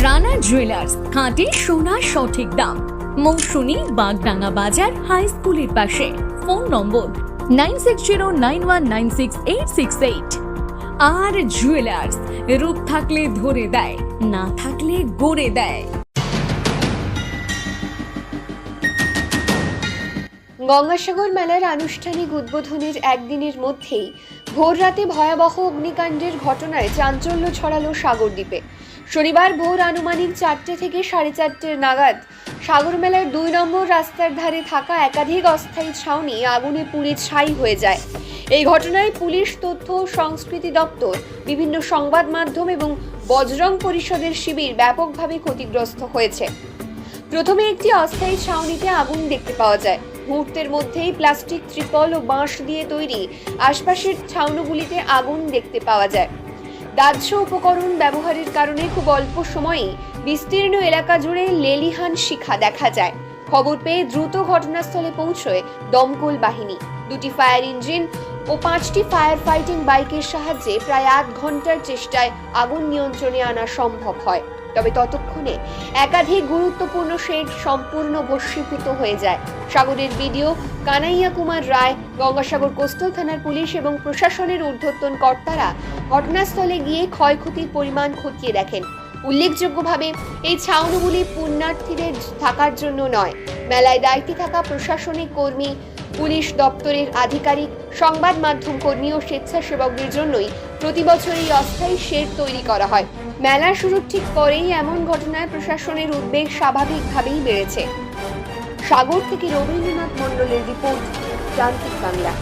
Rana jewellers, খাঁটি সোনার সঠিক দাম। মৌসুমী, বাগডাঙ্গা বাজার, হাই স্কুলের পাশে। ফোন নম্বর 9609196868। আর জুয়েলার্স, রূপ থাকলে ধরে দেয়, না থাকলে গড়ে দেয়। গঙ্গাসাগর মেলার আনুষ্ঠানিক উদ্বোধনের একদিনের মধ্যেই ভোররাতে ভয়াবহ অগ্নিকাণ্ডের ঘটনায় চাঞ্চল্য ছড়ালো সাগরদ্বীপে। শনিবার ভোর আনুমানিক 4টে থেকে 4:30 নাগাদ সাগর মেলার 2 নম্বর রাস্তার ধারে থাকা একাধিক অস্থায়ী ছাউনি আগুনে পুড়ে ছাই হয়ে যায়। এই ঘটনায় পুলিশ, তথ্য ও সংস্কৃতি দপ্তর, বিভিন্ন সংবাদ মাধ্যম এবং বজরং পরিষদের শিবির ব্যাপকভাবে ক্ষতিগ্রস্ত হয়েছে। প্রথমে একটি অস্থায়ী ছাউনিতে আগুন দেখতে পাওয়া যায়। মুহূর্তের মধ্যেই প্লাস্টিক, ত্রিপল ও বাঁশ দিয়ে তৈরি আশপাশের ছাউনিগুলিতে আগুন দেখতে পাওয়া যায়। দাহ্য উপকরণ ব্যবহারের কারণে খুব অল্প সময়েই বিস্তীর্ণ এলাকা জুড়ে লেলিহান শিখা দেখা যায়। খবর পেয়ে দ্রুত ঘটনাস্থলে পৌঁছয় দমকল বাহিনী। 2টি ফায়ার ইঞ্জিন ও 5টি ফায়ার ফাইটিং বাইকের সাহায্যে প্রায় 8 ঘন্টার চেষ্টায় আগুন নিয়ন্ত্রণে আনা সম্ভব হয়। তবে ততক্ষণে একাধিক গুরুত্বপূর্ণ শেড সম্পূর্ণ ভস্মীভূত হয়ে যায়। সাগরের বিডিও কানাইয়া কুমার রায়, গঙ্গাসাগর কোস্টাল থানার পুলিশ এবং প্রশাসনের ঊর্ধ্বতন কর্তারা ঘটনাস্থলে গিয়ে ক্ষয়ক্ষতির পরিমাণ খতিয়ে দেখেন। উল্লেখযোগ্যভাবে এই ছাউনিগুলি পুণ্যার্থীদের থাকার জন্য নয়, মেলায় দায়িত্বে থাকা প্রশাসনিক কর্মী, পুলিশ দপ্তরের আধিকারিক, সংবাদ মাধ্যম কর্মী ও স্বেচ্ছাসেবকদের জন্যই প্রতি বছর এই অস্থায়ী শেড তৈরি করা হয়। মেলা শুরুর ঠিক পরেই এমন ঘটনায় প্রশাসনের উদ্বেগ স্বাভাবিকভাবেই বেড়েছে। সাগর থেকে রবীন্দ্রনাথ মণ্ডলের রিপোর্ট, যান্ত্রিক বাংলা।